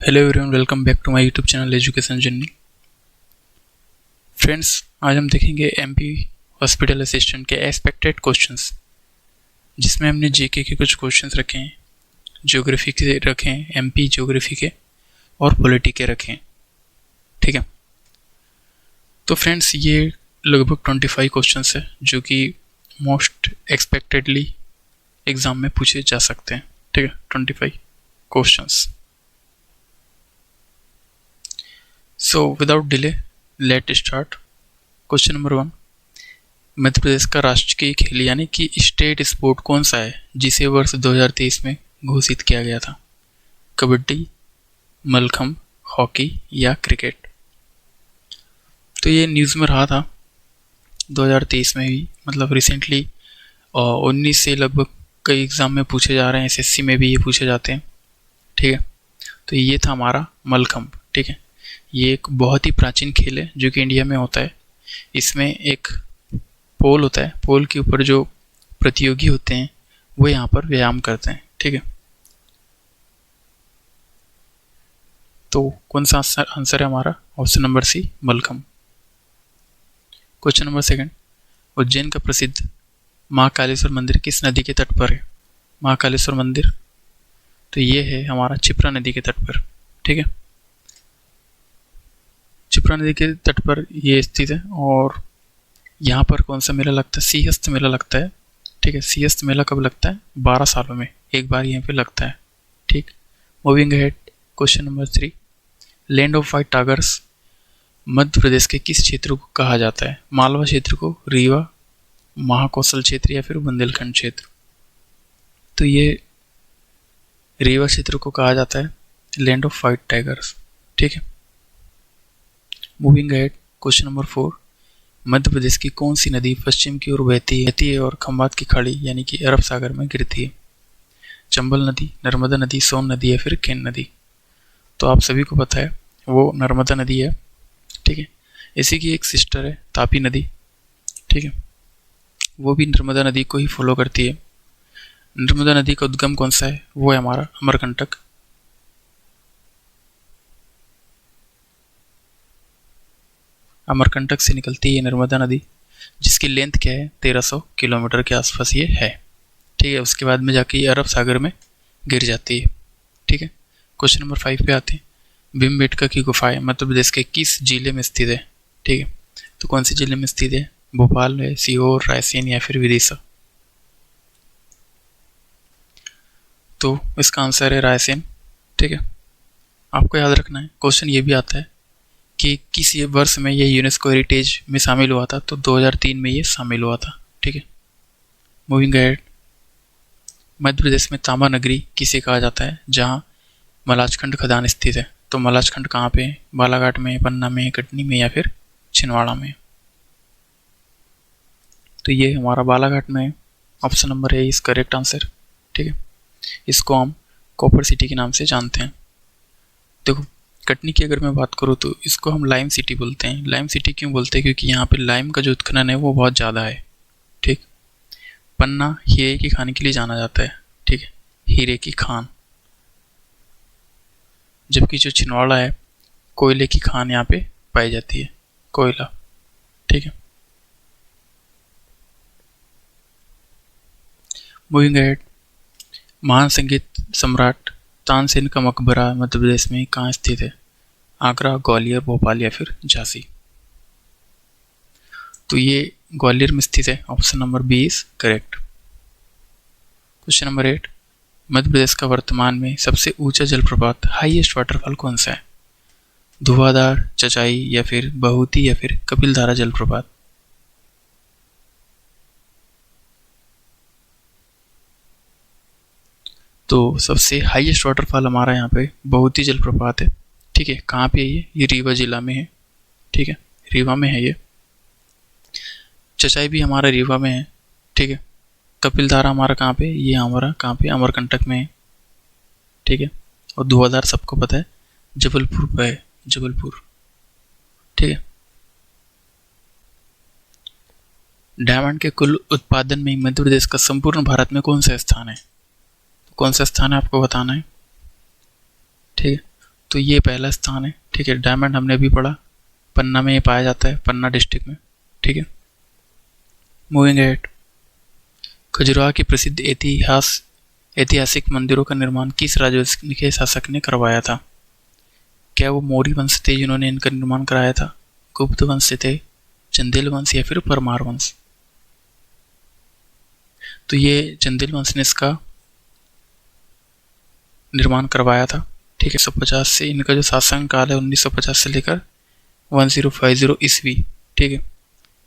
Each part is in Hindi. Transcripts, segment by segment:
Hello everyone, welcome back to my YouTube channel education journey. Friends, आज हम देखेंगे एमपी हॉस्पिटल असिस्टेंट के एक्सपेक्टेड क्वेश्चंस, जिसमें हमने जीके के कुछ क्वेश्चंस रखे हैं, ज्योग्राफी के रखे हैं, एमपी ज्योग्राफी के और पॉलिटी के रखे हैं। ठीक है, तो फ्रेंड्स ये लगभग 25 क्वेश्चंस है जो कि मोस्ट एक्सपेक्टेडली एग्ज़ाम में पूछे जा सकते हैं। ठीक है, 25 questions. So without delay let start. Question number 1, मध्य प्रदेश का राष्ट्रीय खेल यानी कि स्टेट स्पोर्ट कौन सा है जिसे वर्ष 2023 में घोषित किया गया था? कबड्डी, मलखम्ब, हॉकी या क्रिकेट? तो ये न्यूज़ में रहा था 2023 में भी, मतलब रिसेंटली 19 से लगभग कई एग्ज़ाम में पूछे जा रहे हैं, एसएससी में भी ये पूछे जाते हैं। ठीक है, तो ये था हमारा मलखम्ब। ठीक है, ये एक बहुत ही प्राचीन खेल है जो कि इंडिया में होता है। इसमें एक पोल होता है, पोल के ऊपर जो प्रतियोगी होते हैं वो यहाँ पर व्यायाम करते हैं। ठीक है, तो कौन सा आंसर है हमारा? Option number C, mallakhamb. Question number 2, Ujjain का प्रसिद्ध महाकालेश्वर मंदिर किस नदी के तट पर है? महाकालेश्वर मंदिर तो ये है हमारा क्षिप्रा नदी के तट पर। ठीक है, क्षिप्रा नदी के तट पर ये स्थित है और यहाँ पर कौन सा मेला लगता है? सिंहस्थ मेला लगता है। ठीक है, सिंहस्थ मेला कब लगता है? 12 सालों में एक बार यहाँ पे लगता है। ठीक, moving ahead. Question number 3, land of white tigers Madhya Pradesh के किस क्षेत्र को कहा जाता है? मालवा क्षेत्र को, रीवा, महाकौशल क्षेत्र या फिर बुंदेलखंड क्षेत्र? तो ये रीवा क्षेत्र को कहा जाता है लैंड ऑफ व्हाइट टाइगर्स। ठीक है, moving ahead. Question number 4, Madhya Pradesh की कौन सी नदी पश्चिम की ओर बहती है और खंबात की खाड़ी यानी कि अरब सागर में गिरती है? चंबल नदी, नर्मदा नदी, सोन नदी या फिर केन नदी? तो आप सभी को पता है वो नर्मदा नदी है। ठीक है, इसी की एक सिस्टर है तापी नदी। ठीक है, वो भी नर्मदा नदी को ही फॉलो करती है। नर्मदा नदी का उद्गम कौन सा है? वो है हमारा अमरकंटक। अमरकंटक से निकलती है नर्मदा नदी, जिसकी लेंथ क्या है? 1300 किलोमीटर के आसपास ये है। ठीक है, उसके बाद में जाके ये अरब सागर में गिर जाती है। ठीक है, क्वेश्चन नंबर 5 पे आते हैं। भीमबेटका की गुफाएं मध्य प्रदेश के किस जिले में स्थित है? ठीक है, तो कौन से जिले में स्थित है? भोपाल है, सीहोर, रायसेन या फिर विदिशा? तो इसका आंसर है रायसेन। ठीक है, आपको याद रखना है। क्वेश्चन ये भी आता है कि किस ये वर्ष में ये यूनेस्को हेरिटेज में शामिल हुआ था? तो 2003 में ये शामिल हुआ था। ठीक है, मूविंग अहेड। मध्य प्रदेश में तांबा नगरी किसे कहा जाता है जहाँ मलाजखंड खदान स्थित है? तो मलाजखंड कहाँ पे है? बालाघाट में, पन्ना में, कटनी में या फिर छिंदवाड़ा में? तो ये हमारा बालाघाट में है। Option number A is correct answer. ठीक है, इसको हम कॉपर सिटी के नाम से जानते हैं। देखो, कटनी की अगर मैं बात करूँ तो इसको हम लाइम सिटी बोलते हैं। लाइम सिटी क्यों बोलते हैं? क्योंकि यहाँ पे लाइम का जो उत्खनन है वो बहुत ज़्यादा है। ठीक, पन्ना हीरे की खान के लिए जाना जाता है। ठीक है, हीरे की खान, जबकि जो छिंदवाड़ा है कोयले की खान यहाँ पे पाई जाती है, कोयला। ठीक है, मूविंग अहेड। महान संगीत सम्राट तानसेन का मकबरा मध्य प्रदेश में कहाँ स्थित है? आगरा, ग्वालियर, भोपाल या फिर झांसी? तो ये ग्वालियर में स्थित है। Option number B is correct. Question number 8, Madhya Pradesh का वर्तमान में सबसे ऊंचा जलप्रपात, हाईएस्ट वाटरफॉल कौन सा है? धुआंधार, चचाई या फिर बहूती या फिर कपिलधारा जलप्रपात? तो सबसे हाईएस्ट वाटरफॉल हमारा यहाँ पे बहूती जलप्रपात है। ठीक है, कहाँ पे है ये रीवा जिला में है। ठीक है, रीवा में है ये। चचाई भी हमारा रीवा में है। ठीक है, कपिलधारा हमारा कहाँ पे? ये हमारा कहाँ पे? अमरकंटक में है। ठीक है, और धुआंधार सबको पता है जबलपुर पे है, जबलपुर। ठीक है, डायमंड के कुल उत्पादन में मध्य प्रदेश का संपूर्ण भारत में कौन सा स्थान है? कौन सा स्थान है आपको बताना है। ठीक है, तो ये पहला स्थान है, ठीक है। डायमंड हमने अभी पढ़ा, पन्ना में ये पाया जाता है, पन्ना डिस्ट्रिक्ट में, ठीक है। मूविंग एहेड, खजुराहो की प्रसिद्ध ऐतिहासिक मंदिरों का निर्माण किस राजवंश के शासक ने करवाया था? क्या वो मौर्य वंश थे जिन्होंने इनका निर्माण कराया था, गुप्त वंश से थे, चंदेल वंश या फिर परमार वंश? तो ये चंदेल वंश ने इसका निर्माण करवाया था, ठीक है। 150 से इनका जो शासन काल है 1950 से लेकर 1050 ईस्वी, ठीक है।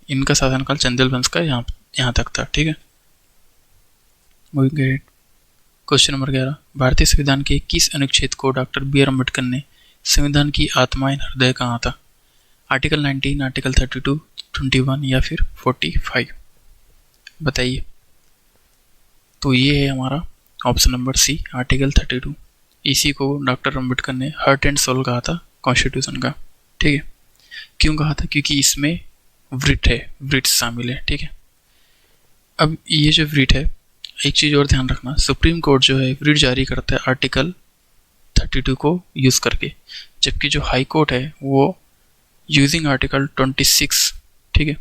इनका शासनकाल चंदेल वंश का यहाँ तक था, ठीक है। क्वेश्चन नंबर 11, भारतीय संविधान के किस अनुच्छेद को डॉक्टर बी आर अम्बेडकर ने संविधान की आत्मा इन हृदय कहा था? आर्टिकल 19, आर्टिकल 32, 21 या फिर 45? बताइए। तो ये है हमारा ऑप्शन नंबर सी, आर्टिकल 32। इसी को डॉक्टर अम्बेडकर ने हार्ट एंड सोल कहा था कॉन्स्टिट्यूशन का, ठीक है। क्यों कहा था? क्योंकि इसमें वृट शामिल है, ठीक है। अब ये जो वृट है, एक चीज़ और ध्यान रखना, सुप्रीम कोर्ट जो है वृट जारी करता है आर्टिकल 32 को यूज़ करके, जबकि जो हाई कोर्ट है वो यूजिंग आर्टिकल 26, ठीक है,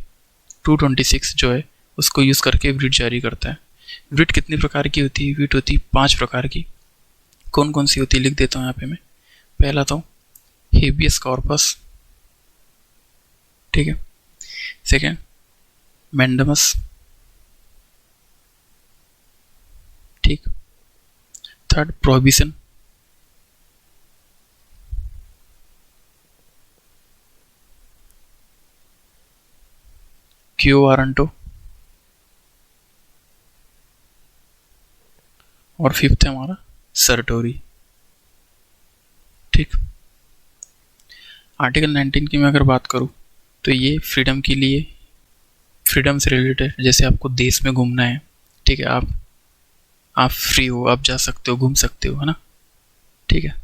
226 जो है उसको यूज़ करके वृट जारी करता है। वृट कितनी प्रकार की होती है? वृट होती 5 प्रकार की। कौन कौन सी होती है लिख देता हूँ यहाँ पे मैं। पहला तो हेबियस कॉर्पस, ठीक है। सेकेंड मैंडमस, ठीक। थर्ड प्रोहिबिशन, क्यो वारंटो, और फिफ्थ है हमारा सर्टोरी, ठीक। आर्टिकल 19 की मैं अगर बात करूँ तो ये फ्रीडम के लिए, फ्रीडम से रिलेटेड, जैसे आपको देश में घूमना है, ठीक है, आप फ्री हो, आप जा सकते हो, घूम सकते हो, है ना, ठीक है,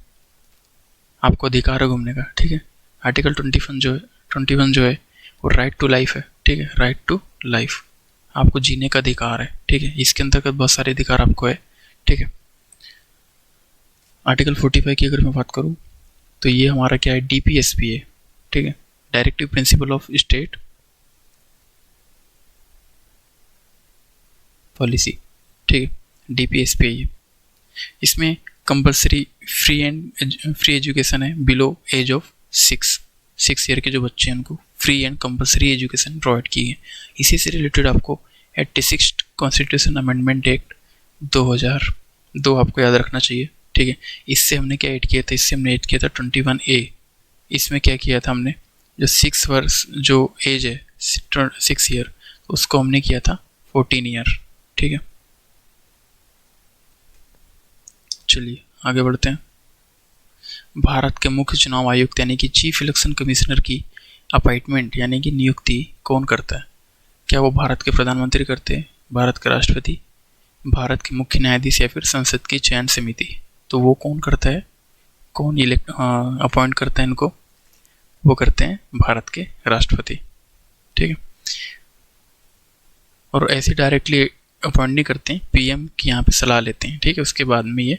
आपको अधिकार है घूमने का, ठीक है। आर्टिकल 21 जो है वो राइट टू लाइफ है, ठीक है, राइट टू लाइफ, आपको जीने का अधिकार है, ठीक है। इसके अंतर्गत बहुत सारे अधिकार आपको है, ठीक है। आर्टिकल 45 की अगर मैं बात करूं तो ये हमारा क्या है? डीपीएसपी है, ठीक है, directive principle of state policy, ठीक है, डीपीएसपी है ये। इसमें कंपलसरी फ्री एजुकेशन है बिलो एज ऑफ 6 ईयर के जो बच्चे हैं उनको free and compulsory education provide की है। इसी से रिलेटेड आपको 86 कॉन्स्टिट्यूशन अमेंडमेंट एक्ट 2002 आपको याद रखना चाहिए, ठीक है। इससे हमने क्या ऐड किया था? इससे हमने ऐड किया था 21A। इसमें क्या किया था हमने? जो 6 वर्ष जो एज है 6 ईयर, उसको हमने किया था 14 ईयर, ठीक है। चलिए आगे बढ़ते हैं। भारत के मुख्य चुनाव आयुक्त यानी कि चीफ इलेक्शन कमिश्नर की अपॉइंटमेंट यानी कि नियुक्ति कौन करता है? क्या वो भारत के प्रधानमंत्री करते हैं, भारत के राष्ट्रपति, भारत के मुख्य न्यायाधीश या फिर संसद की चयन समिति? तो वो कौन करता है, कौन अपॉइंट करता है इनको? वो करते हैं भारत के राष्ट्रपति, ठीक है। और ऐसे डायरेक्टली अपॉइंट नहीं करते हैं, पीएम की यहाँ पे सलाह लेते हैं, ठीक है, उसके बाद में ये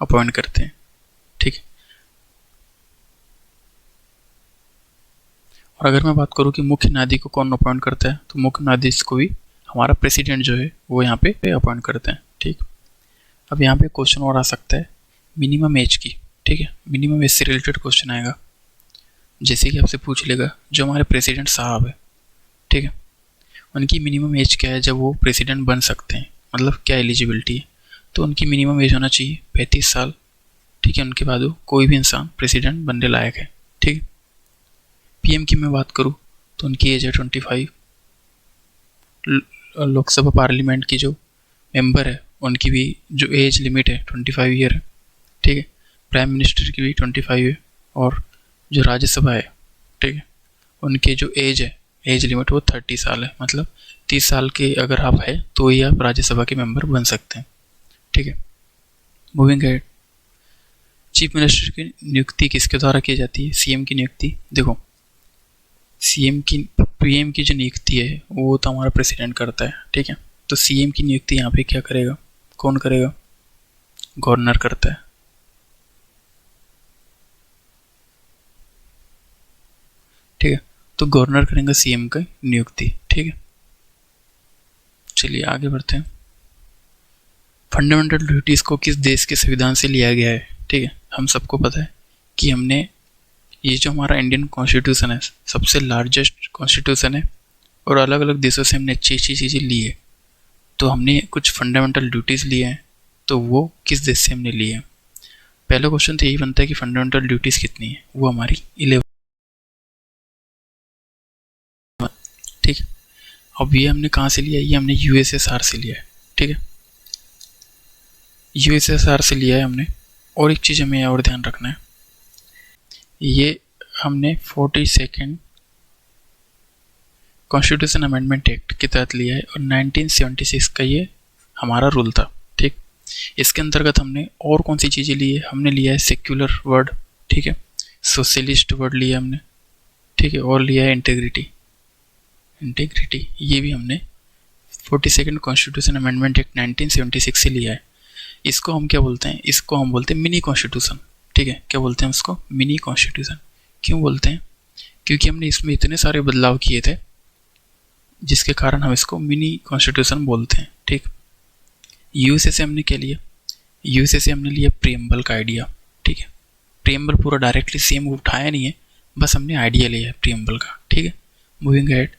अपॉइंट करते हैं, ठीक है। और अगर मैं बात करूँ कि मुख्य न्यायाधीश को कौन अपॉइंट करता है, तो मुख्य न्यायाधीश को भी हमारा प्रेसिडेंट जो है वो यहाँ पे अपॉइंट करते हैं, ठीक। अब यहाँ पे क्वेश्चन और आ सकता है मिनिमम एज की, ठीक है, मिनिमम एज से रिलेटेड क्वेश्चन आएगा। जैसे कि आपसे पूछ लेगा जो हमारे प्रेसिडेंट साहब है, ठीक है, उनकी मिनिमम एज क्या है जब वो प्रेसिडेंट बन सकते हैं, मतलब क्या एलिजिबिलिटी है? तो उनकी मिनिमम एज होना चाहिए 35 साल, ठीक है। उनके बाद वो कोई भी इंसान प्रेसिडेंट बनने लायक है, ठीक है। पीएम की मैं बात करूँ तो उनकी एज है 25। लोकसभा पार्लियामेंट की जो मेंबर है उनकी भी जो एज लिमिट है 25 ईयर है, ठीक है। प्राइम मिनिस्टर की भी 25 है, और जो राज्यसभा है, ठीक है, उनके जो एज है, एज लिमिट वो 30 साल है, मतलब 30 साल के अगर आप है तो ही आप राज्यसभा के मेंबर बन सकते हैं, ठीक है। मूविंग एहेड, चीफ मिनिस्टर की नियुक्ति किसके द्वारा की जाती है? सीएम की नियुक्ति। देखो पीएम की जो नियुक्ति है वो तो हमारा प्रेसिडेंट करता है, ठीक है। तो सीएम की नियुक्ति यहाँ पे क्या करेगा, कौन करेगा? गवर्नर करता है, ठीक है। तो गवर्नर करेंगे सीएम की नियुक्ति, ठीक है। चलिए आगे बढ़ते हैं। फंडामेंटल ड्यूटीज को किस देश के संविधान से लिया गया है, ठीक है। हम सबको पता है कि हमने ये जो हमारा इंडियन कॉन्स्टिट्यूशन है सबसे लार्जेस्ट कॉन्स्टिट्यूशन है और अलग अलग देशों से हमने अच्छी अच्छी चीज़ें ली है। तो हमने कुछ फंडामेंटल ड्यूटीज़ लिए हैं, तो वो किस देश से हमने लिए हैं। पहला क्वेश्चन तो यही बनता है कि फंडामेंटल ड्यूटीज़ कितनी है, वो हमारी 11, ठीक है। अब ये हमने कहाँ से लिया है, ये हमने यूएसएसआर से लिया है, ठीक है। यूएसएसआर से लिया है हमने। और एक चीज़ हमें और ध्यान रखना है, ये हमने 42nd कॉन्स्टिट्यूशन अमेंडमेंट एक्ट के तहत लिया है और 1976 का ये हमारा रूल था, ठीक। इसके अंतर्गत हमने और कौन सी चीज़ें ली है, हमने लिया है सेक्युलर वर्ड, ठीक है, सोशलिस्ट वर्ड लिया हमने, ठीक है, और लिया है इंटेग्रिटी। ये भी हमने 42nd कॉन्स्टिट्यूशन अमेंडमेंट एक्ट 1976 से लिया है। इसको हम क्या बोलते हैं, इसको हम बोलते हैं मिनी कॉन्स्टिट्यूशन, ठीक है। क्या बोलते हैं उसको, मिनी कॉन्स्टिट्यूशन। क्यों बोलते हैं, क्योंकि हमने इसमें इतने सारे बदलाव किए थे जिसके कारण हम इसको मिनी कॉन्स्टिट्यूशन बोलते हैं, ठीक। यूएसए से हमने क्या लिया, यूएसए से हमने लिया प्रीएम्बल का आइडिया, ठीक है। प्रीएम्बल पूरा डायरेक्टली सेम उठाया नहीं है, बस हमने आइडिया लिया है प्रीएम्बल का, ठीक है। मूविंग अहेड,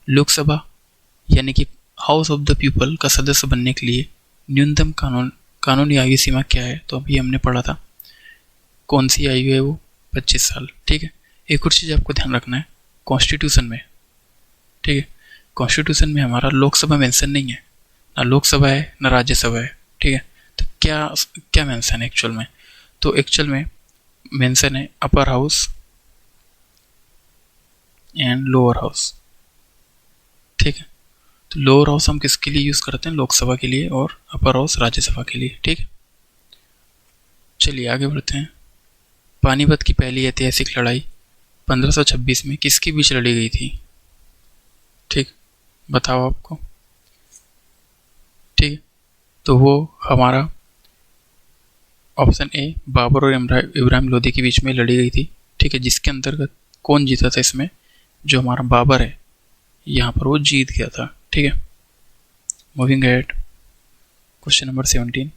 लोकसभा यानी कि हाउस ऑफ द पीपल का सदस्य बनने के लिए न्यूनतम कानूनी आयु सीमा क्या है, तो अभी हमने पढ़ा था कौन सी आयु है, वो 25 साल, ठीक है। एक और चीज़ आपको ध्यान रखना है, कॉन्स्टिट्यूशन में, ठीक है, कॉन्स्टिट्यूशन में हमारा लोकसभा मेंशन नहीं है, ना लोकसभा है ना राज्यसभा है, ठीक है। तो क्या क्या मेंशन है एक्चुअल में, तो एक्चुअल में मेंशन है upper house and lower house, ठीक है। तो लोअर हाउस हम किसके लिए यूज़ करते हैं, लोकसभा के लिए, और अपर हाउस राज्यसभा के लिए, ठीक है। चलिए आगे बढ़ते हैं। पानीपत की पहली ऐतिहासिक लड़ाई 1526 में किसके बीच लड़ी गई थी, ठीक, बताओ आपको, ठीक है। तो वो हमारा ऑप्शन ए बाबर और इब्राहिम लोदी के बीच में लड़ी गई थी, ठीक है। जिसके अंतर्गत कौन जीता था इसमें, जो हमारा बाबर है यहाँ पर वो जीत गया था, ठीक है। मूविंग अहेड, क्वेश्चन नंबर 17,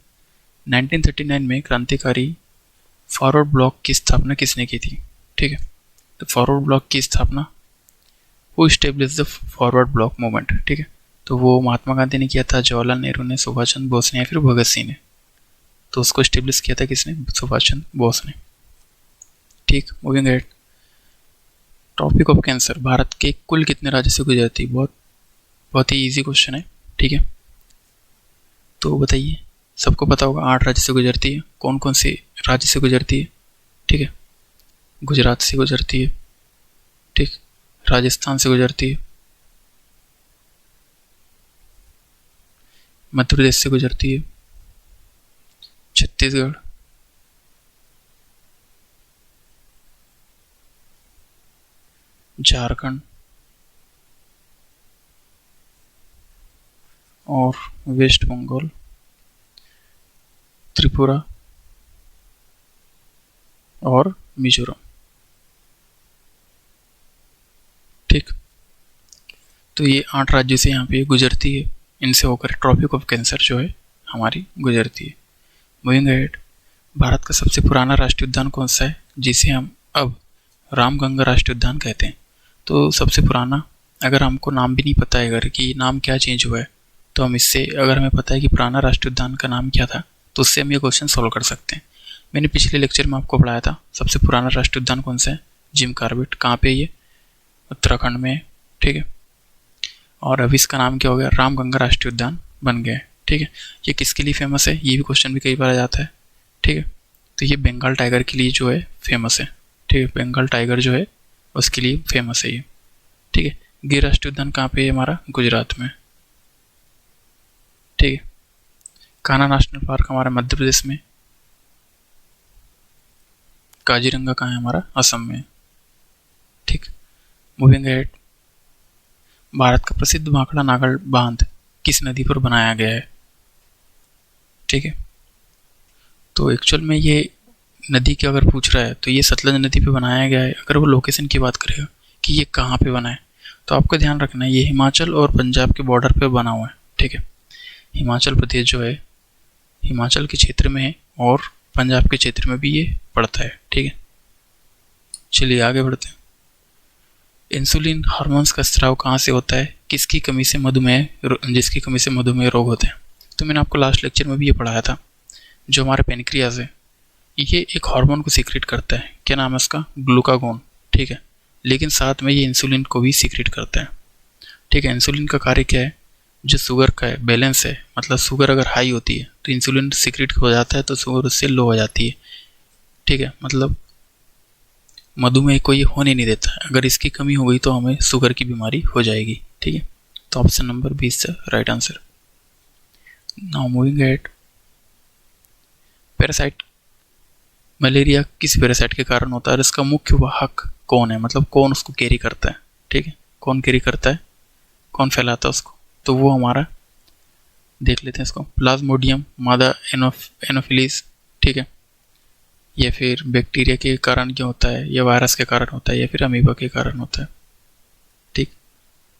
1939 में क्रांतिकारी फॉरवर्ड ब्लॉक की स्थापना किसने की थी, ठीक है। तो फॉरवर्ड ब्लॉक की स्थापना, वो establish the forward block movement, ठीक है। तो वो महात्मा गांधी ने किया था, जवाहरलाल नेहरू ने, सुभाष चंद्र बोस ने, या फिर भगत सिंह ने। तो उसको स्टेब्लिश किया था किसने, सुभाष चंद्र बोस ने, ठीक। Moving ahead, topic of cancer Bharat के कुल कितने राज्य से गुजरती है, बहुत ही इजी क्वेश्चन है, ठीक है। तो बताइए, सबको पता होगा 8 राज्य से गुजरती है। कौन कौन से राज्य से गुजरती है, ठीक है। गुजरात से गुजरती है, ठीक, राजस्थान से गुजरती है, मध्य प्रदेश से गुजरती है, छत्तीसगढ़, झारखंड और वेस्ट बंगाल, त्रिपुरा और मिजोरम, ठीक। तो ये 8 राज्यों से यहाँ पे गुजरती है, इनसे होकर ट्रॉपिक ऑफ कैंसर जो है हमारी गुजरती है। मूविंग अहेड, भारत का सबसे पुराना राष्ट्रीय उद्यान कौन सा है, जिसे हम अब रामगंगा राष्ट्रीय उद्यान कहते हैं। तो सबसे पुराना, अगर हमको नाम भी नहीं पता है अगर कि नाम क्या चेंज हुआ है, तो हम इससे, अगर हमें पता है कि पुराना राष्ट्रीय उद्यान का नाम क्या था, तो उससे हम ये क्वेश्चन सॉल्व कर सकते हैं। मैंने पिछले लेक्चर में आपको पढ़ाया था सबसे पुराना राष्ट्रीय उद्यान कौन सा है, जिम कॉर्बेट। कहाँ पे ये, उत्तराखंड में, ठीक है। और अभी इसका नाम क्या हो गया, रामगंगा राष्ट्रीय उद्यान बन गया है, ठीक है। ये किसके लिए फेमस है, ये भी क्वेश्चन भी कई बार आ जाता है, ठीक है। तो ये बंगाल टाइगर के लिए जो है फेमस है, ठीक है। बंगाल टाइगर जो है उसके लिए फेमस है ये, ठीक है। गिर राष्ट्रीय उद्यान कहाँ पे है हमारा, गुजरात में, ठीक है। कान्हा नेशनल पार्क हमारा मध्य प्रदेश में, काजीरंगा कहाँ है हमारा, असम में, ठीक। मूविंग अहेड, भारत का प्रसिद्ध भाखड़ा नागल बांध किस नदी पर बनाया गया है, ठीक है। तो एक्चुअल में ये नदी की अगर पूछ रहा है तो ये सतलज नदी पे बनाया गया है, अगर वो लोकेशन की बात करेगा, कि ये कहाँ पे बना है। तो आपको ध्यान रखना है ये हिमाचल और पंजाब के बॉर्डर पे बना हुआ है, ठीक है। हिमाचल प्रदेश जो है हिमाचल के क्षेत्र में है और पंजाब के क्षेत्र में भी ये पड़ता है, ठीक है। चलिए आगे बढ़ते हैं। इंसुलिन हार्मोन्स का स्राव कहाँ से होता है, किसकी कमी से मधुमेह, जिसकी कमी से मधुमेह रोग होते हैं। तो मैंने आपको लास्ट लेक्चर में भी ये पढ़ाया था, जो हमारे पेनक्रियाज है ये एक हार्मोन को सीक्रेट करता है, क्या नाम है उसका, ग्लूकागोन, ठीक है। लेकिन साथ में ये इंसुलिन को भी सीक्रेट करता है, ठीक है। इंसुलिन का कार्य क्या है, जो शुगर का है बैलेंस है, मतलब शुगर अगर हाई होती है तो इंसुलिन सीक्रेट हो जाता है, तो शुगर उससे लो हो जाती है, ठीक है। मतलब मधुमेह को ये होने नहीं देता, अगर इसकी कमी हो गई तो हमें शुगर की बीमारी हो जाएगी, ठीक है। तो ऑप्शन नंबर 20 है right answer. Now moving at, parasite, malaria किस पैरासाइट के कारण होता है और इसका मुख्य वाहक कौन है, मतलब कौन उसको कैरी करता है, ठीक है। कौन कैरी करता है, कौन फैलाता है उसको, तो वो हमारा देख लेते हैं इसको, प्लाज्मोडियम मादा एनोफिलीज, ठीक है। या फिर बैक्टीरिया के कारण क्या होता है, या वायरस के कारण होता है, या फिर अमीबा के कारण होता है, ठीक।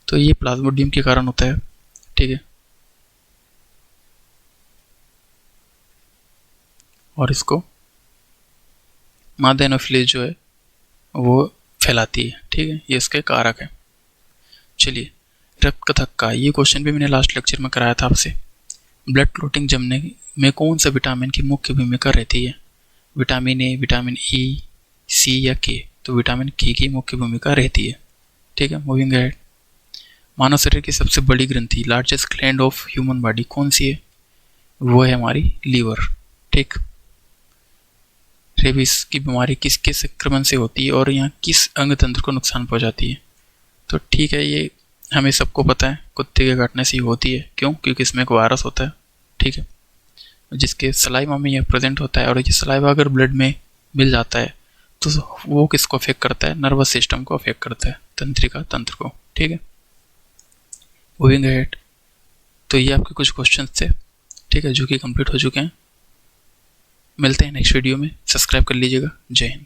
तो ये प्लाज्मोडियम के कारण होता है, ठीक है। और इसको मादा एनोफिलीज जो है वो फैलाती है, ठीक है। ये इसके कारक है। चलिए, रक्त का थक्का, ये क्वेश्चन भी मैंने लास्ट लेक्चर में कराया था आपसे। ब्लड क्लोटिंग जमने में कौन सा विटामिन की मुख्य भूमिका रहती है, विटामिन ए, विटामिन ई, सी या के। तो विटामिन के की मुख्य भूमिका रहती है, ठीक है। मूविंग अहेड, मानव शरीर की सबसे बड़ी ग्रंथि, largest gland of human body कौन सी है, वो है हमारी लीवर, ठीक। रेबीज की बीमारी किसके संक्रमण से होती है और यहाँ किस अंग तंत्र को नुकसान पहुंचाती है। तो ठीक है, ये हमें सबको पता है, कुत्ते के काटने से ही होती है, क्यों, क्योंकि इसमें एक वायरस होता है, ठीक है, जिसके सलाइवा में यह प्रेजेंट होता है। और ये सलाइवा अगर ब्लड में मिल जाता है तो वो किसको अफेक्ट करता है, नर्वस सिस्टम को अफेक्ट करता है, तंत्रिका तंत्र को, ठीक है। मूविंग अहेड, तो ये आपके कुछ क्वेश्चंस थे, ठीक है, जो कि कंप्लीट हो चुके हैं। मिलते हैं नेक्स्ट वीडियो में, सब्सक्राइब कर लीजिएगा। जय हिंद।